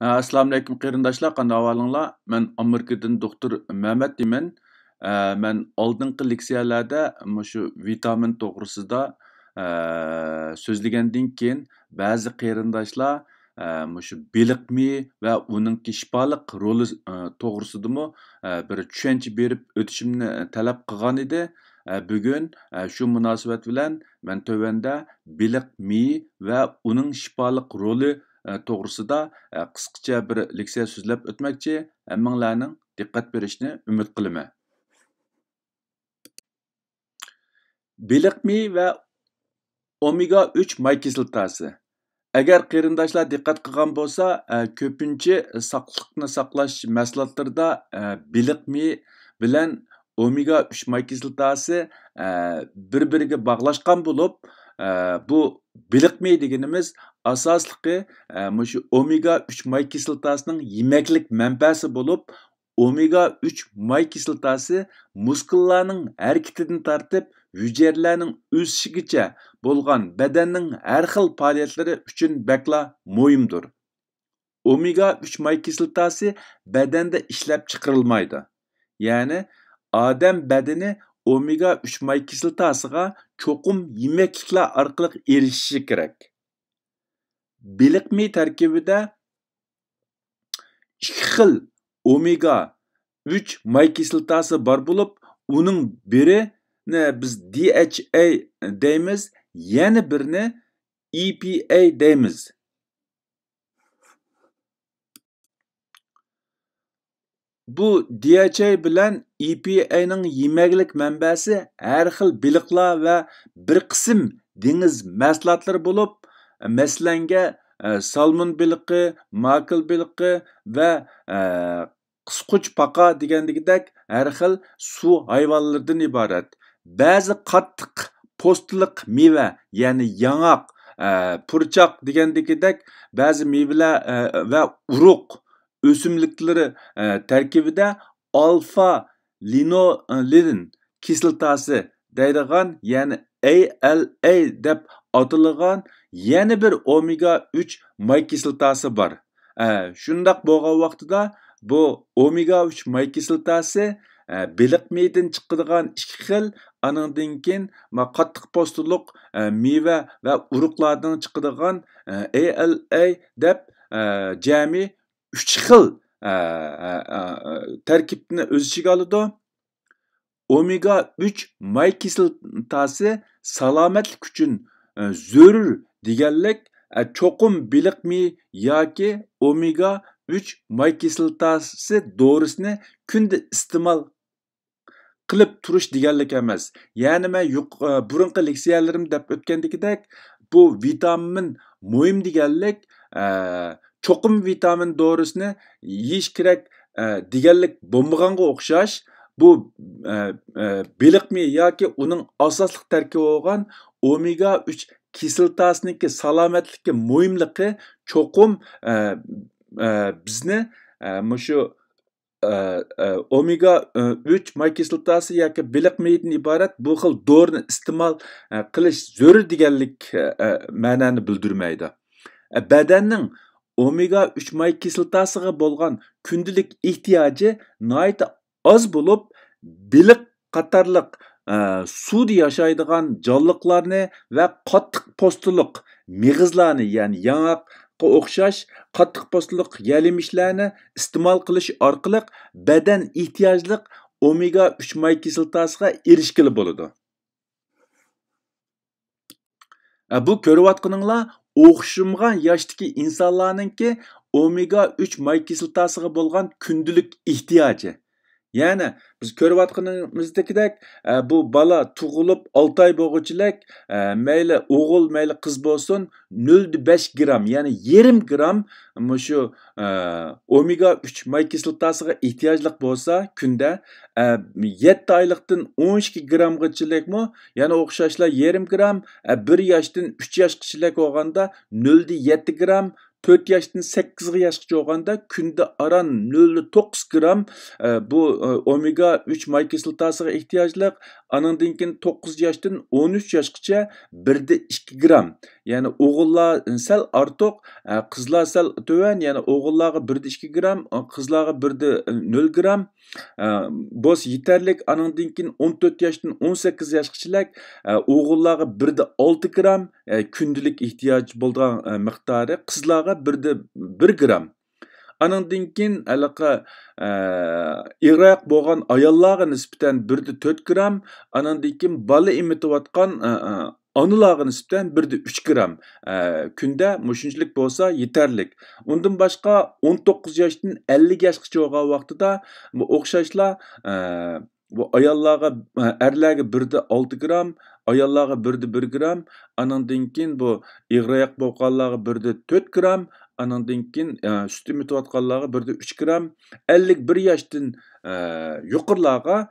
Assalomu alaykum qarindoshlar, qanday ahvolinglar? Men Amerikadan doktor Mehmet deyman. Men oldingi leksiyalarda shu vitamin to'g'risida so'zlagandan keyin ba'zi qarindoshlar shu beliqmi va uning shifoliq roli to'g'risidami bir tushuncha berib o'tishimni talab qilgan edi. Bugun shu munosabat bilan men tövanda beliq mi va uning shifoliq roli to'g'risida qisqacha bir leksiya so'zlab o'tmoqchi. Hammanglarning diqqat berishni umid qilaman. Beliq mi va omega 3 may kislotasi. Agar qarindoshlar diqqat qilgan bo'lsa, ko'pincha sog'liqni saqlash mahsulotlarida beliq mi bilan omega 3 may kislotasi bir-biriga bog'lashgan bo'lib, bu beliq mi deganimiz asosliqi shu omega 3 may kislotasining yemaklik manbasi bo'lib, omega 3 may kislotasi muskullarning harakatidan tortib hücrələrin ösüşügəcə bolğan bədənnin hər xil fəaliyyətləri üçün bəkla mühimdir. Omega 3 may kislotası bədəndə işləb çıxırılmaydı. Yəni, adam bədəni omega 3 may kislotasıga çoxum yeməkliklər arqılıq erişişi kerak. Beliq mi tərkibində 2 xil omega 3 may kislotası bar bo'lib, uning biri biz DHA deymiz, yana birini EPA deymiz. Bu DHA bilan EPA'ning yemaklik manbasi har xil beliqlar va bir qism dengiz mahsulotlari bo'lib, masalanga salmon beliqi, makrel beliqi va qisquch paqa degandagidek har xil suv hayvonlaridan iborat. Ba'zi qattiq postliq meva, ya'ni yang'oq, purchoq degandagidek ba'zi mevalar va urug' o'simliklari tarkibida alfa linolin kislotasi deydigan, ya'ni ALA deb atalgan yana bir omega 3 may kislotasi bor. Shundaq bo'lgan vaqtida bu omega 3 may kislotasi beliq midan chiqadigan 2 xil, anandan keyin qattiq postliq meva va urug'lardan chiqadigan ALA deb jami 3 xil tarkibni o'z ichiga oladi. Omega 3 may kislotasi salomatlik uchun zarur deganlik, cho'qim beliq mi yoki omega 3 may kislotasi dorisini kunda iste'mol qilib turish deganlik emas. Ya'ni men burunqi leksiyalarim deb o'tgandagidek, bu vitamin muhim deganlik, cho'qim vitamin dorisini yeyish kerak deganlik bo'lmaganga o'xshash, bu beliq mi yoki uning asosliq tarkibi bo'lgan omega 3 kislotasiniki salomatlikka muhimligi cho'qim bizni shu omega 3 may kislotasi yoki beliq midan iborat bu xil dorini iste'mol qilish zarur deganlik ma'noni bildirmaydi. Badanning omega 3 may kislotasiga bo'lgan kundalik ehtiyoji nihoyat oz bo'lib, beliq qatorliq suvda yashaydigan jonliqlarni va qattiq postliq mig'izlarni, ya'ni yong'oqqa o'xshash qattiq postliq yelimishlarni iste'mol qilish orqali badan ehtiyojliq omega 3 may kislotasiga erishgili bo'ladi. Bu ko'rayotganinglar o'xshamagan yoshdagi insonlarningki omega 3 may kislotasiga bo'lgan kundalik ehtiyoji. Ya'ni biz ko'rayotganimizdagidek bu bola tug'ilib 6 oy bo'lgunchalik mayli o'g'il mayli qiz bo'lsin 0,5 gram, ya'ni yarım gram shu omega 3 may kislotasiga ehtiyojli bo'lsa kunda 7 oylikdan 12 gramgachalikmi, yana o'xshashlar yarım gram, 1 yoshdan 3 yoshgacha bo'lganda 0,7 gram, 4 yoshdan 8 yoshgacha bo'lganda kunda aran 0,9 gram bu omega 3 may kislotasiga ehtiyojli. Anından keyin 9 yaşdan 13 yaşgacha 1/2 gram. Yani o'g'illar sal ortiq, qizlar sal tuvan, yani o'g'illarga 1/2 gram, qizlarga 1/0 gram bo'lsa yetarlik. Anından keyin 14 yaşdan 18 yaşgachalar o'g'illarga 1/6 gram kundalik ehtiyoj bo'lgan miqdori, qizlarga 1/1 gram. Anından keyin alaqa ig'roq bo'lgan ayollarga nisbatan 1/4 gram, anından keyin bola emitayotgan onalarga nisbatan 1/3 gram kunda mushunchalik bo'lsa yetarlik. Undan boshqa 19 yoshdan 50 yoshgacha bo'lgan vaqtida bu o'xshashlar bu ayollarga, erlarga 1/6 gram, ayollarga 1/1 gram, anından keyin bu ig'roq bo'lganlarga 1/4 gram, anından keyin süt emitayotganlarga 1/3 gram, 51 yoshdan yuqorilarga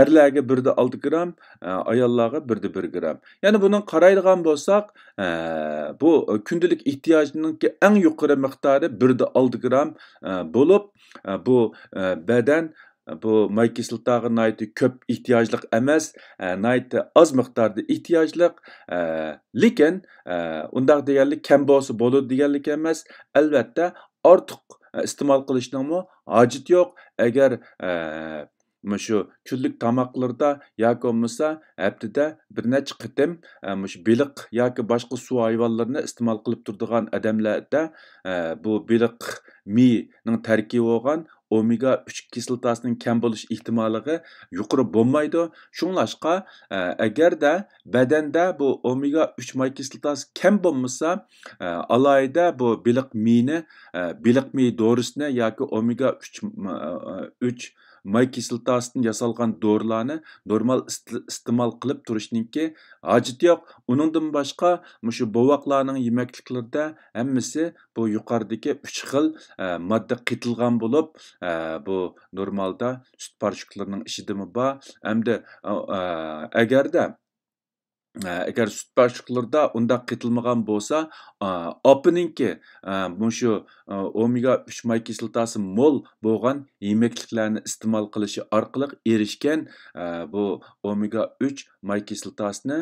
erlarga 1/6 gram, ayollarga 1/1 gram. Yani bunun qaraydigan bo'lsak, bu kundalik ehtiyojning eng yuqori miqdori 1/6 gram bo'lib, bu badan bu may kislotaga nihoyatda ko'p ehtiyojliq emas, nihoyatda oz miqdorda ehtiyojliq, lekin undaq deganlik kam bo'lsa bo'ladi deganlik emas. Albatta ortiq iste'mol qilishningmi hojat yo'q. Agar shu kunlik tomoqlarda yoki bo'lmasa haftada bir necha qitim shu beliq yoki boshqa suv hayvonlarini iste'mol qilib turadigan odamlarda bu beliq mining tarkibi bo'lgan omega 3 kislotasining kam bo'lish ehtimoligi yuqori bo'lmaydi. Shunglashqa agarda badanda bu omega 3 may kislotasi kam bo'lmasa, alayda bu beliq miyni, beliq miy dorisini yoki omega 3 may kislotasidan yasalgan dorilarni normal iste'mol qilib turishninki hojati yo'q. Uningdan boshqa shu bovoqlarning yemakliklarida hammasi bu yuqoridagi 3 xil modda qitilgan bo'lib, bu normalda sut parchuklarining ishidimi bor. Hamda agar sut parchuqlarida undaq qitilmagan bo'lsa, opininki shu omega 3 may kislotasi mo'l bo'lgan yemekliklarni iste'mol qilishi orqali erishgan bu omega 3 may kislotasini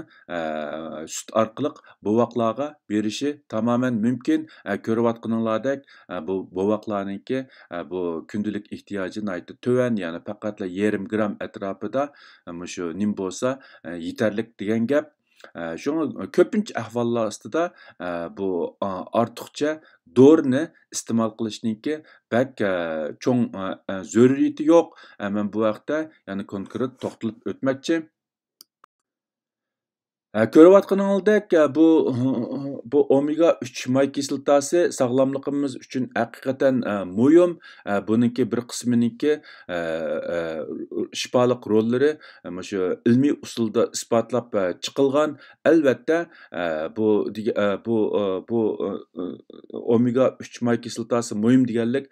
sut orqali bovoqlarga berishi tamoman mumkin. Ko'rayotganinglardek bu bovoqlarningki bu kundalik ehtiyoji nihoyatda tuvan, ya'ni faqat 0,5 gram atrofida shu nim bo'lsa yetarlik degan gap. Şuna ko'pincha ahvollar ostida bu ortiqcha dorini iste'mol qilishninki bak cho'ng zaruriyati yo'q. Men bu vaqtda yana konkret to'xtalib o'tmoqchi. Ko'rayotganingizdek bu omega 3 may kislotasi sog'lomligimiz uchun haqiqatan muhim. Buningki bir qisminiki shifoliq rollari shu ilmiy usulda isbotlab chiqilgan. Albatta bu omega 3 may kislotasi muhim deganlik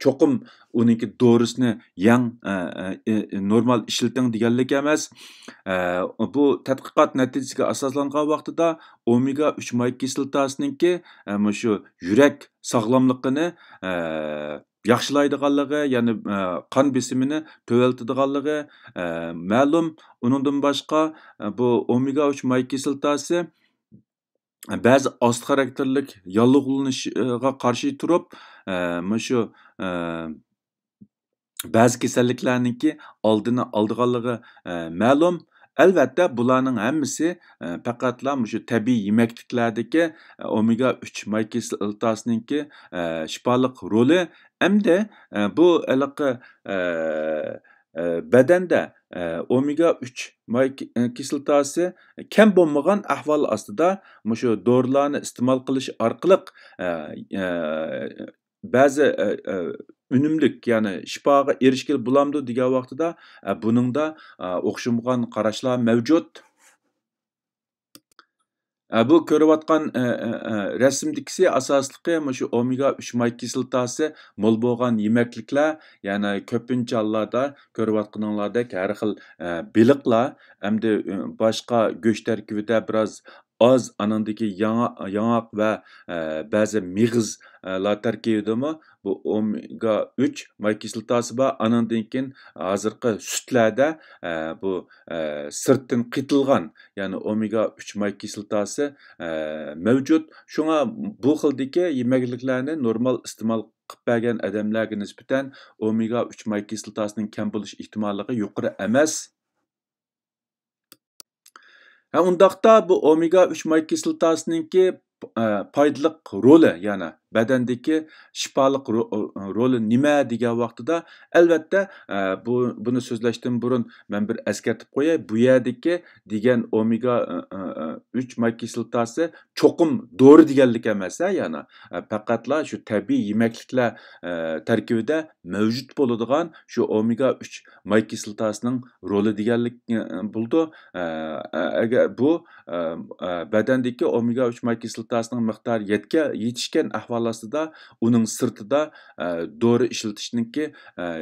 cho'qim uningki dorisini yang normal ishlating deganlik emas. Bu tadqiqot natijasiga asoslangan vaqtida omega 3 may kislotasiningki shu yurak sog'lomligini yaxshilaydiganligi, ya'ni qon besimini tövaltadiganligi ma'lum. Uningdan boshqa bu omega 3 may kislotasi ba'zi ost xarakterlik yallig'lanishga qarshi turib, shu ba'zi kasalliklarningki oldini oldiganligi ma'lum. Albatta bularning hammasi faqatla shu tabiiy yemakliklardagi omega 3 may kislotasiningki shifoliq roli, hamda bu badanda omega 3 may kislotasi kam bo'lmagan ahvol ostida shu dorilarni iste'mol qilish orqali ba'zi unumlik, ya'ni shifoga erishgili bo'lamdi degan vaqtida buningda o'xshamagan qarashlar mavjud. Bu ko'rayotgan rasmdagisi asosliqi shu omega 3 may kislotasi mo'l bo'lgan yemakliklar, ya'ni ko'pincha hollarda ko'rayotganinglardek har xil beliqlar hamda boshqa go'sht tarkibida biroz az anandaki yanaq və bəzi mig'izlar tarkibidami bu omega 3 may kislotasi bor. Anandan keyin hozirgi sutlarda bu sirtdan qitilgan, ya'ni omega 3 may kislotasi mavjud. Shunga bu xildagi yemakliklarni normal iste'mol qilib bergan odamlarga nisbatan omega 3 may kislotasining kam bo'lish ehtimolligi yuqori emas. Undaqda bu omega 3 may kislotasiningki foydaliq roli, ya'ni badandagi shifoliq roli nima degan vaqtida albatta buni so'zlashdan burun men bir eskartib qo'yay. Bu yerdagi degan omega 3 may kislotasi cho'qim dori deganlik emas, ya'ni faqatla shu tabiiy yemakliklar tarkibida mavjud bo'ladigan shu omega 3 may kislotasining roli deganlik bo'ldi. Agar bu badandagi omega 3 may kislotasining miqdori yetishgan ahvol ostida uning sirtida dori ishlatishninki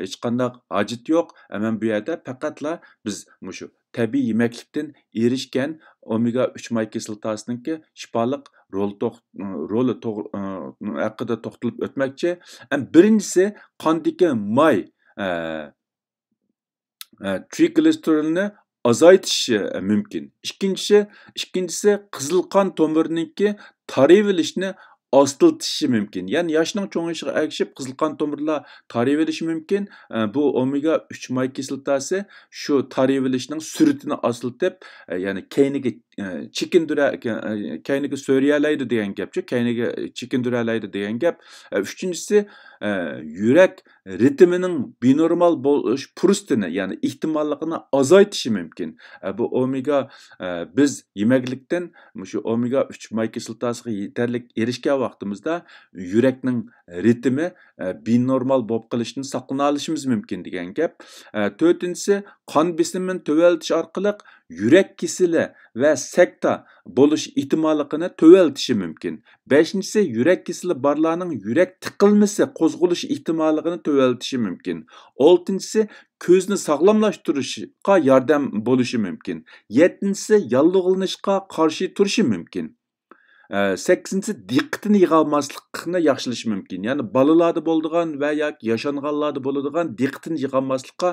hech qanday hojat yo'q. Hemen bu yerda faqatla biz shu tabiiy yemaklikdan erishgan omega 3 may kislotasiningki shifoliq roli haqida to'xtalib o'tmoqchi. Birinchisi qondagi may trigliserilni azaytishi mümkün. İkincisi qizil qon tomirininki tarayıverishni astiltishi mümkün. Yani yoshning cho'ng'ishiga ergishib qizil qon tomirlar tarayıverishi mümkün. Bu omega 3 may kislotasi shu tarayıverishning sur'atini astiltib, yani keyniga keyniga so'riyalaydi degan gapchi. Keyniga chekindiraydi degan gap. Uchinchisi yurak ritmining binormal bo'lish fursatini, ya'ni ehtimolligini azaytishi mumkin. Bu omega biz yemaklikdan shu omega 3 may kislotasiga yetarlik erishgan vaqtimizda yurakning ritmi binormal bo'lib qolishini saqlana olishimiz mumkin degan gap. To'rtinchisi qon besimini to'valtish orqali yurak kasali va sakta bo'lish ehtimolligini to'valtishi mumkin. Beshinchisi yurak kasali borlarning yurak tiqilmasi qo'zg'alish ehtimolligini to'valtishi mumkin. Oltinchisi ko'zni sog'lomlashtirishga yordam bo'lishi mumkin. Yettinchisi yallig'lanishga qarshi turishi mumkin. 8-si diqqatini yig'olmaslikni yaxshilashi mumkin. Ya'ni bolalarda bo'ladigan va yoki yashanganlarda bo'ladigan diqqatini yig'olmaslikqa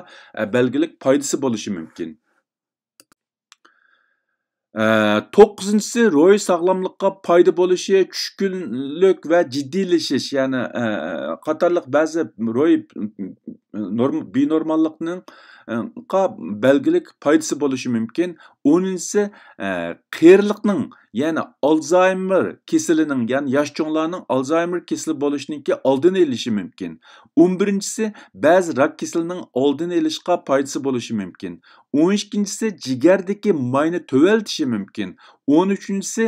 belgilik foydasi bo'lishi mumkin. 9-si ro'y sog'lomlikqa foyda bo'lishi, tushkunlik va jiddiylashish, ya'ni qatorliq ba'zi ro'y binormallikning belgilik foydasi bo'lishi mumkin. 10-si qiyirliqning, ya'ni Alzheimer kasalining, ya'ni yosh cho'nglarning Alzheimer kasali bo'lishiningki oldini olishi mumkin. 11-si ba'zi rak kasalining oldini olishga foydasi bo'lishi mumkin. 12-si jigardagi mayni to'valtishi mumkin. 13-si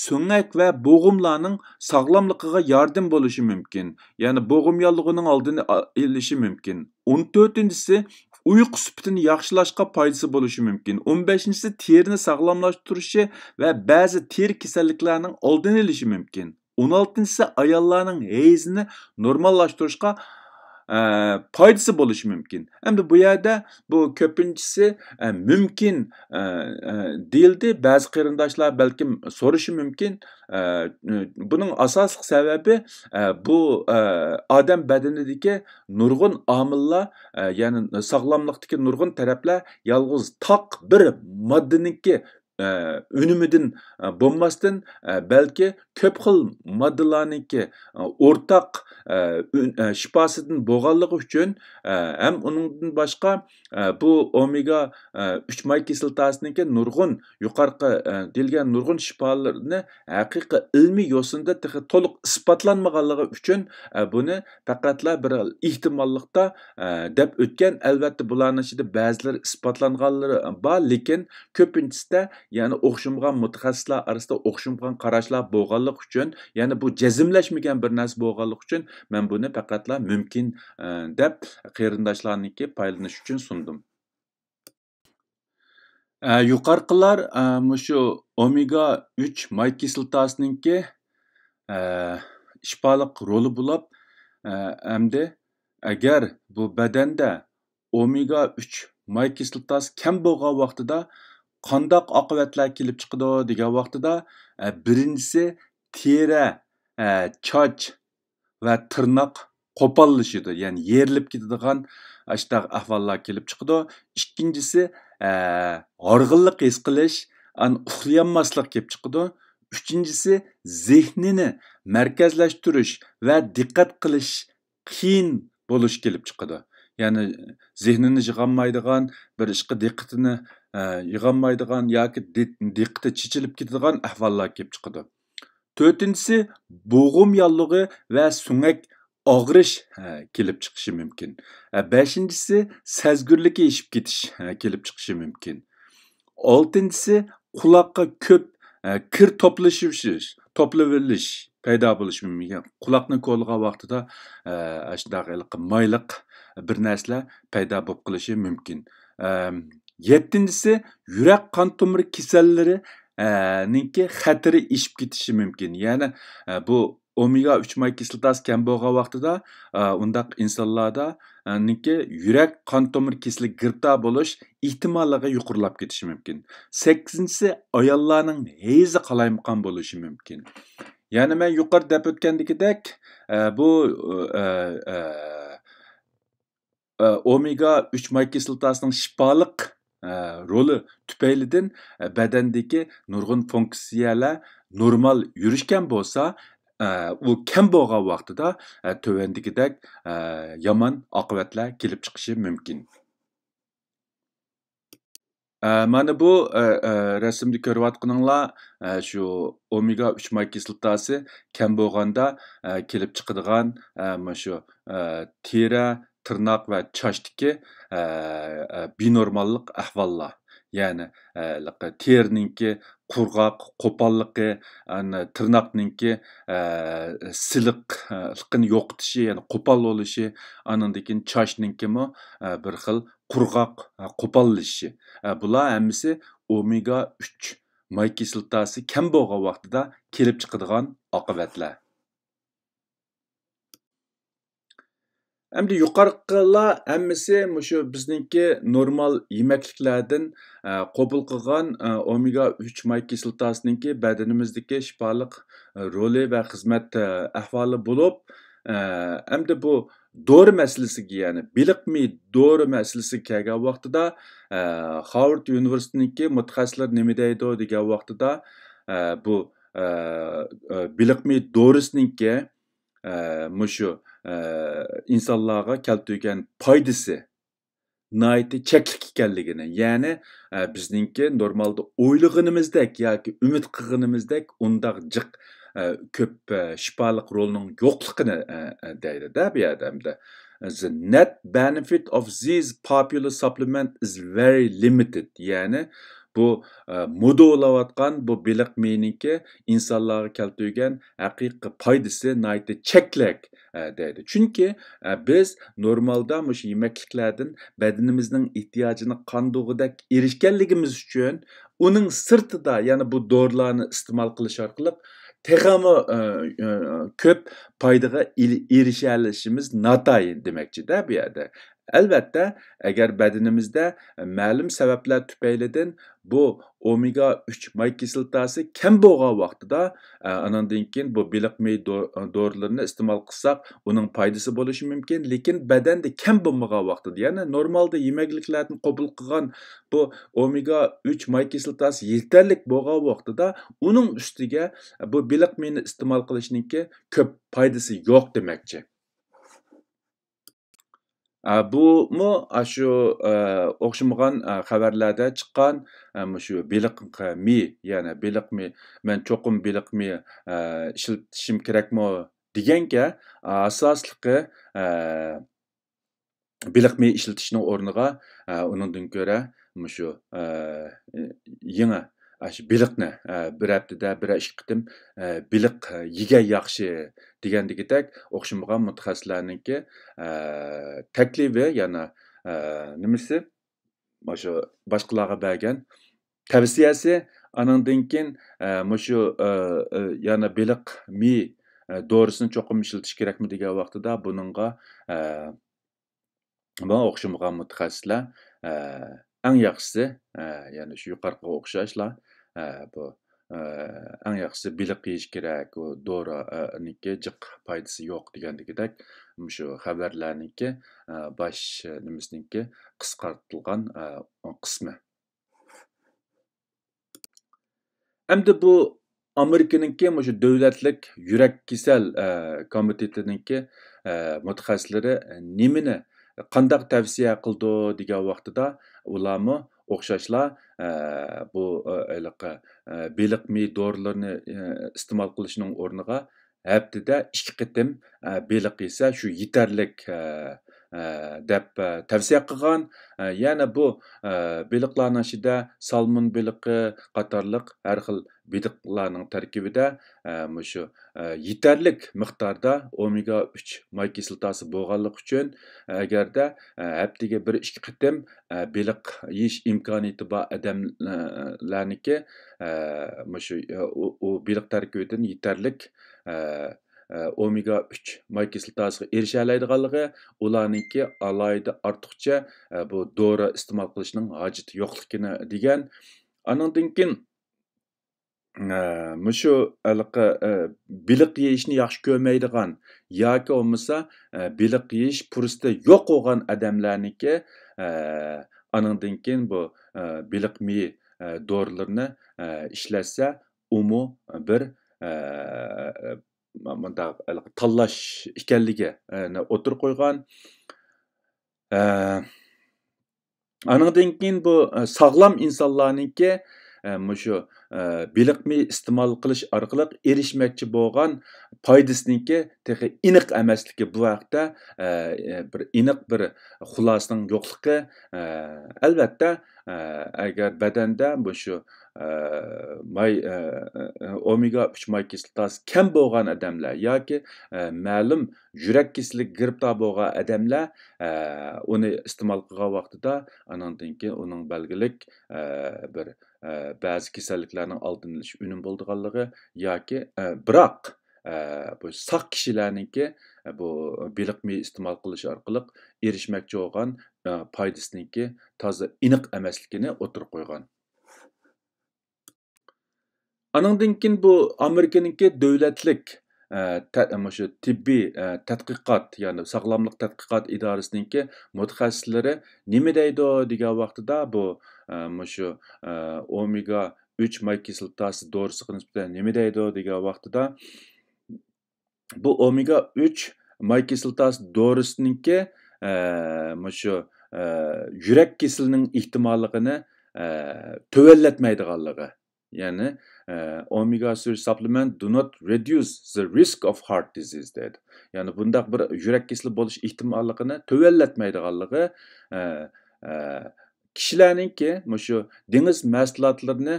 so'ngak va bo'g'imlarning sog'lomligiga yordam bo'lishi mumkin. Ya'ni bo'g'im yollig'ining oldini olishi mumkin. 14-si uyqu sifatini yaxshilashga foydasi bo'lishi mumkin. 15-si terini sog'lomlashtirishi va ba'zi teri kasalliklarining oldini olishi mumkin. 16-si ayollarning hayzini normallashtirishga foydasi bo'lishi mumkin. Endi bu yerda bu ko'pinchisi mumkin deyildi. Ba'zi qarindoshlar balkim so'rashi mumkin. Buning asosli sababi bu odam badanidagi nurg'un omillar, ya'ni sog'lomlikdagi nurg'un taraflar yolg'iz taq bir moddaniki önümüdün bo'lmasdan balki ko'p xil moddalarniki o'rtaq shifosidan bo'lganligi uchun ham uningdan boshqa bu omega 3 may kislotasiniki nurg'un yuqorqi deyilgan nurg'un shifolarni haqiqiy ilmiy yo'sinda to'liq isbotlanmaganligi uchun buni faqatla bir ehtimollikda deb o'tgan. Albatta bularning ichida ba'zilari isbotlanganlari bor, lekin ko'pinchisida ya'ni o'xshamagan mutaxassislar orasida o'xshamagan qarashlar bo'lganligi uchun, ya'ni bu jazmlashmagan bir narsa bo'lganligi uchun men buni faqatla mumkin deb qarindoshlarniki foydalanish uchun sundim. Yuqorqilar shu omega 3 may kislotasiningki shifoliq roli bo'lib, hamda agar bu badanda omega 3 may kislotasi kam bo'lgan vaqtida qandaq oqibatlar kelib chiqadi degan vaqtida birinchisi teri, choch va tirnoq qo'pollashidi, ya'ni yerilib ketadigan ashtaq ahvollar kelib chiqadi. Ikkinchisi horg'inlik his qilish, uxlayolmaslik kelib chiqadi. Uchinchisi zehnini markazlashtirish va diqqat qilish qiyin bo'lish kelib chiqadi. Ya'ni zehnini yig'olmaydigan, bir ishga diqqatini yig'olmaydigan yoki diqqati chechilib ketadigan ahvollar kelib chiqadi. To'rtinchisi bo'g'im yallig'i va sunak og'rish kelib chiqishi mumkin. Beshinchisi sezgirlik eshib ketish kelib chiqishi mumkin. Oltinchisi quloqqa ko'p kir to'plaverish paydo bo'lishi mumkin. Quloqni ko'lg'an vaqtida shunday mayliq bir narsalar paydo bo'lib qolishi mumkin. Yettinchisi yurak qon tomir kasallari ninki xatiri ishib ketishi mumkin. Ya'ni bu omega 3 may kislotasi kam bo'lgan vaqtida undaq insonlarda ninki yurak qon tomir kasalligiga giriftor bo'lish ehtimolligi yuqorilab ketishi mumkin. 8-si ayollarning heyzi qalaymaqon bo'lishi mumkin. Ya'ni men yuqorida deb o'tgandagidek bu omega 3 may kislotasining shifoliq roli tüpeylidən bədəndəki nurgun funksiyalar normal yürüşkən bolsa, u kam bolğan vaqtida tövəndikidək yaman oqibatlar kelib chiqishi mumkin. Mana bu rasmda ko'rayotganinglar shu omega 3 may kislotasi kam bo'lganda kelib chiqadigan shu teri, tirnoq va chochdagi binormallik ahvollar. Ya'ni terininki qurg'oq, qo'polligi, tirnoqninki siliqlikni yo'qotishi, ya'ni qo'pol bo'lishi, andan keyin chochninkimi bir xil qurg'oq, qo'pollashishi. Bular hammasi omega 3 may kislotasi kam bo'lgan vaqtida kelib chiqadigan oqibatlar. Endi yuqoriqilar hammasi shu bizningki normal yemakliklardan qabul qilgan omega 3 may kislotasiningki badanimizdagi shifoliq roli va xizmat ahvoli bo'lib, endi bu dori masalasiga, ya'ni biliqmi dori masalasiga kelgan vaqtida Harvard universitetiningki mutaxassislar nima deydi degan vaqtida bu biliqmi dorisiningki mushu insonlarga keltirgan foydasi nihoyatda cheklik ekanligini, ya'ni bizningki normalda o'ylaganimizdek yoki umid qilganimizdek undaq jiq ko'p shifoliq rolning yo'qligini deydi-da bu yerda. The net benefit of these popular supplement is very limited. Ya'ni bu moda olayotgan bu biliq meninki insonlarga keltirgan haqiqiy foydasi nihoyatda cheklak deydi. Chunki biz normalda mush yemekliklardan badanimizning ehtiyojini qandog'idek erishganligimiz uchun uning sirtida, ya'ni bu dorilarni iste'mol qilish orqali texami ko'p foydaga erisha olishimiz notayin demakchi-da bu yerda. Albatta, agar badanimizda ma'lum sabablar tufaylidan bu omega 3 may kislotasi kam bo'lgan vaqtida andan keyin bu biliqmi dorilarini iste'mol qilsak, uning foydasi bo'lishi mumkin, lekin badanda kam bo'lmagan vaqtida, ya'ni normalda yemekliklardan qabul qilgan bu omega 3 may kislotasi yetarli bo'lgan vaqtida uning ustiga bu biliqmini iste'mol qilishningki ko'p foydasi yo'q demakchi. Bumu shu o'xshamagan xabarlarda chiqqan shu biliqmi, ya'ni biliqmi, men cho'qim biliqmi ishlatishim kerakmi deganga asosliqi biliqmi ishlatishning o'rniga uningdan ko'ra shu yangi shu biliqni bir haftada bir ikki qitim biliq yegan yaxshi degandagidek o'xshamagan mutaxassislarningki taklifi, ya'ni nimasi shu boshqalarga bergan tavsiyasi, andan keyin shu yana biliqmi dorisini cho'qim ishlatish kerakmi degan vaqtida buningga o'xshamagan mutaxassislar eng yaxshisi, ya'ni shu yuqoriga o'xshashla, bu eng yaxshisi biliq yeyish kerak, u doriniki jiq foydasi yo'q degandagidek, shu xabarlarniki bosh nimasiniki qisqartirilgan qismi. Endi bu Amerikanınki shu davlatlik yurak kasal komitetiniki mutaxassislari nimani qandaq tavsiya qildi degan vaqtida ularmi o'xshashla bu beliq mi dorilarini iste'mol qilishning o'rniga haftada 2 qitim beliq yesa shu yetarlik deb tavsiya qilgan. Yana bu beliqlarning ichida salmon beliqi qatorliq har xil beliqlarning tarkibida shu yetarlik miqdorda omega 3 may kislotasi bo'lganligi uchun agarda haftaga 1-2 qitim beliq yeyish imkoniyati bor odamlarniki shu u beliq tarkibidan yetarlik omega 3 may kislotasiga erisha oladiganligi, ularniki alayda ortiqcha bu dori iste'mol qilishning hojati yo'qligini degan. Anandan keyin shu biliq yeyishni yaxshi ko'rmaydigan yoki bo'lmasa biliq yeyish fursati yo'q bo'lgan odamlarniki anandan keyin bu biliq mi dorilarini ishlatsa, umu bir tanlash ekanligi o'tirib qo'ygan. Anandan keyin bu sog'lom insonlarniki shu beliq mi iste'mol qilish orqali erishmoqchi bo'lgan foydasiniki texi aniq emasligi bu haqda bir aniq bir xulosaning yo'qligi. Albatta agar badanda shu omega 3 may kislotasi kam bo'lgan odamlar yoki ma'lum yurak kasalligiga giribdor bo'lgan odamlar uni iste'mol qilgan vaqtida anandan keyin uning belgilik bir ba'zi kasalliklarning oldini olish unum bo'lganligi yoki biroq bu saq kishilarniki bu beliq mi iste'mol qilish orqali erishmoqchi bo'lgan foydasiniki toza aniq emasligini o'tirib qo'ygan. Anandan keyin bu Amerikanınki davlatlik shu tibbiy tadqiqot, ya'ni sog'lomlik tadqiqot idorasininki mutaxassislari nima deydi degan vaqtida bu shu omega 3 may kislotasi dorisiga nisbatan nima deydi degan vaqtida bu omega 3 may kislotasi dorisiniki shu yurak kasalining ehtimolligini tuvallatmaydiganligi. Ya'ni omega 3 supplement do not reduce the risk of heart disease dedi. Ya'ni bundaq bir yurak kasali bo'lish ehtimolligini tuvallatmaydiganligi kishilarningki shu dengiz mahsulotlarini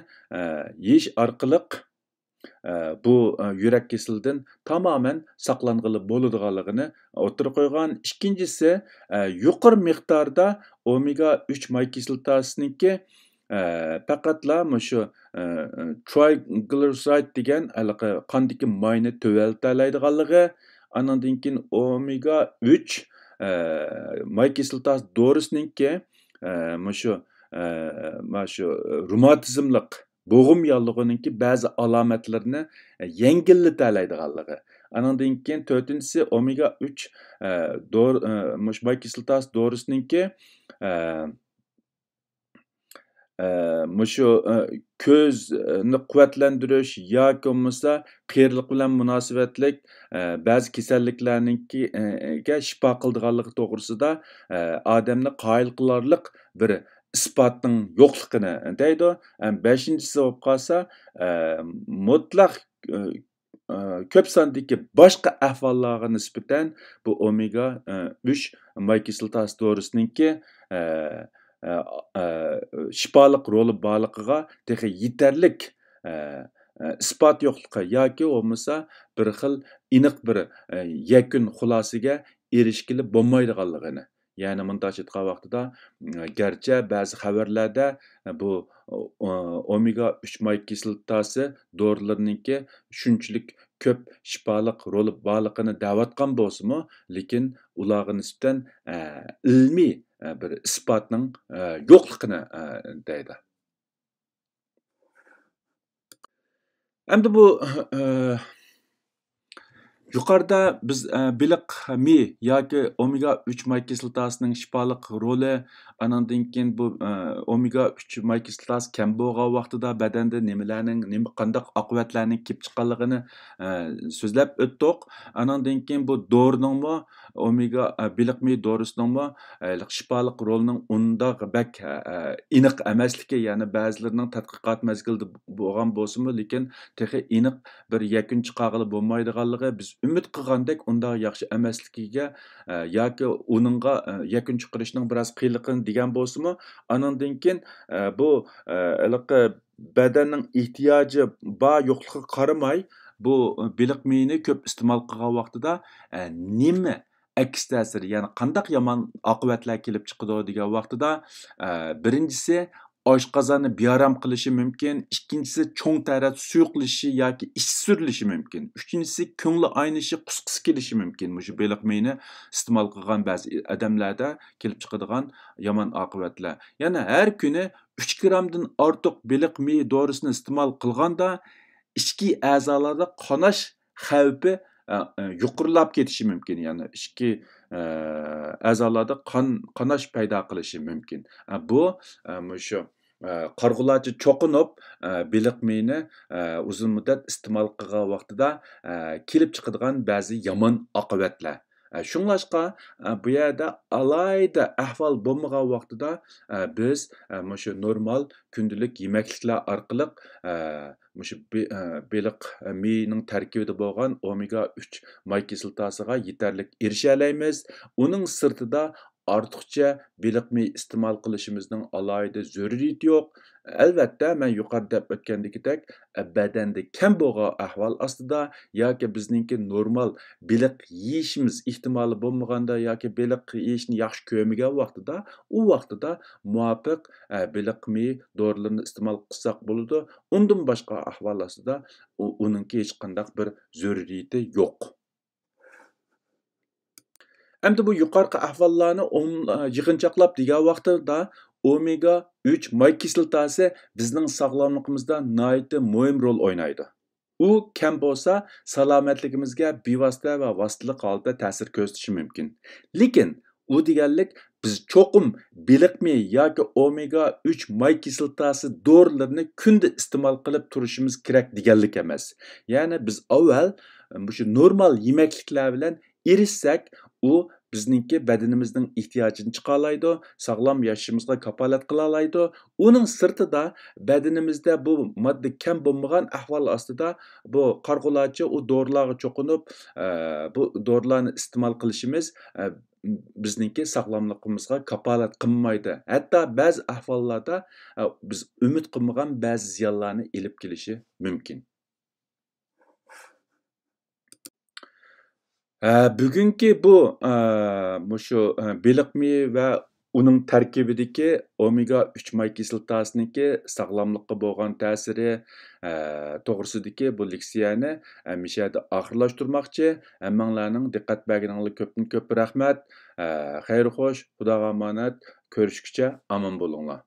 yeyish orqali bu yurak kasalidan tamoman saqlanğılı bo'ladiganligini o'tirib qo'ygan. Ikkinchisi yuqori miqdorda omega 3 may kislotasiniki faqatla shu triglyceride degan qandagi mayni tuvaltaydiganligi, anandan keyin omega 3 may kislotasi dorisiniki shu revmatizmlik bo'g'im yallig'ininki ba'zi alomatlarini yengillatadiganligi. Anandan keyin to'rtinchisi omega 3 may kislotasi dorisiniki shu ko'zni quvvatlantirish yoki bo'lmasa qiyirliq bilan munosabatlik ba'zi kasalliklarninkiga shifo qiladiganligi to'g'risida odamni qoyil qilarliq bir isbotning yo'qligini deydi. Beshinchisi bo'lib qolsa mutlaq ko'p sondagi boshqa ahvollarga nisbatan bu omega 3 may kislotasi dorisiniki shifoliq roli borligiga texi yetarlik isbot yo'qligi yoki bo'lmasa bir xil aniq bir yakun xulosiga erishgili bo'lmaydiganligini. Ya'ni bunday aytgan vaqtida garchi ba'zi xabarlarda bu omega 3 may kislotasi dorilariniki shunchalik ko'p shifoliq roli borligini da'vatgan bo'lsa-mu, lekin ularga nisbatan ilmiy bir isbotning yo'qligini deydi. Endi bu yuqorida biz biliq mi yoki omega 3 may kislotasining shifoliq roli, anandan keyin bu omega 3 may kislotasi kam bo'lgan vaqtida badanda nima qandaq oqibatlarning kelib chiqqanligini so'zlab o'tdik. Anandan keyin bu doriningmi omega biliq mi dorisiningmi shifoliq rolining undaq bak aniq emasligi, ya'ni ba'zilarining tadqiqot mazgilida bo'lgan bo'lsa-mu, lekin texi aniq bir yakun chiqarg'ili bo'lmaydiganligi biz umid qilgandek unda yaxshi emasligiga yoki uningga yakun chiqarishning biroz qiyinligini degan bo'lsa-mu, anandan keyin bu badanning ehtiyoji bor yo'qligiga qaramay bu biliq miyni ko'p iste'mol qilgan vaqtida nima aks ta'siri, ya'ni qandaq yomon oqibatlar kelib chiqadi degan vaqtida birinchisi oshqozonni bearam qilishi mumkin, ikkinchisi cho'ng taraf suyuqlishi yoki ish surilishi mumkin, uchinchisi ko'ngli aynishi, qusqisi kelishi mumkin. Shu beliq miyni iste'mol qilgan ba'zi odamlarda kelib chiqadigan yomon oqibatlar. Yana har kuni 3 grammdan ortiq beliq miy dorisini iste'mol qilganda ichki a'zolarda qanash xavfi yuqorilab ketishi mumkin. Ya'ni ichki a'zolarda qanash paydo qilishi mumkin. Bu shu qarg'ularcha cho'qinib beliq miyni uzun muddat iste'mol qilgan vaqtida kelib chiqadigan ba'zi yomon oqibatlar. Shunglashqa bu yerda alayda ahvol bo'lmagan vaqtida biz shu normal kundalik yemakliklar orqali shu beliq miyning tarkibida bo'lgan omega 3 may kislotasiga yetarlik erisha olamiz. Uning sirtida ortiqcha beliq miy iste'mol qilishimizning alohida zaruriyati yo'q. Albatta, men yuqorida deb o'tgandagidek, badanda kam bo'lgan ahvol ostida yoki bizningki normal beliq yeyishimiz ehtimoli bo'lmaganda yoki beliq yeyishni yaxshi ko'rmagan vaqtida, u vaqtida muvofiq beliq miy dorilarini iste'mol qilsak bo'ladi. Undan boshqa ahvol ostida uningki hech qanday bir zaruriyati yo'q. Endi bu yuqorqi ahvollarni yig'inchoqlab degan vaqtida omega 3 may kislotasi bizning sog'lomligimizda nihoyatda muhim rol o'ynaydi. U kam bo'lsa salomatligimizga bevosita va vositali holatda ta'sir ko'rsatishi mumkin. Lekin u deganlik biz cho'qim beliq miy yoki omega 3 may kislotasi dorilarini kunda iste'mol qilib turishimiz kerak deganlik emas. Ya'ni biz avval shu normal yemakliklar bilan erishsak, u bizningki badanimizning ehtiyojini chiqarolaydi, sog'lom yashashimizga kafolat qila oladi. Uning sirtida badanimizda bu modda kam bo'lmagan ahvol ostida bu qarg'ularcha u dorilarga cho'qinib, bu dorilarni iste'mol qilishimiz bizningki sog'lomligimizga kafolat qilmaydi. Hatto ba'zi ahvollarda biz umid qilmagan ba'zi ziyonlarni elib kelishi mumkin. Bugungi bu shu beliq miy va uning tarkibidagi omega 3 may kislotasiniki sog'lomlikqa bo'lgan ta'siri to'g'risidagi bu leksiyani mishada oxirlashtirmoqchi. Hammanglarning diqqat berganinglar ko'pdan ko'p rahmat. Xayr xo'sh, Xudoga omonat. Ko'rishguncha omon bo'linglar.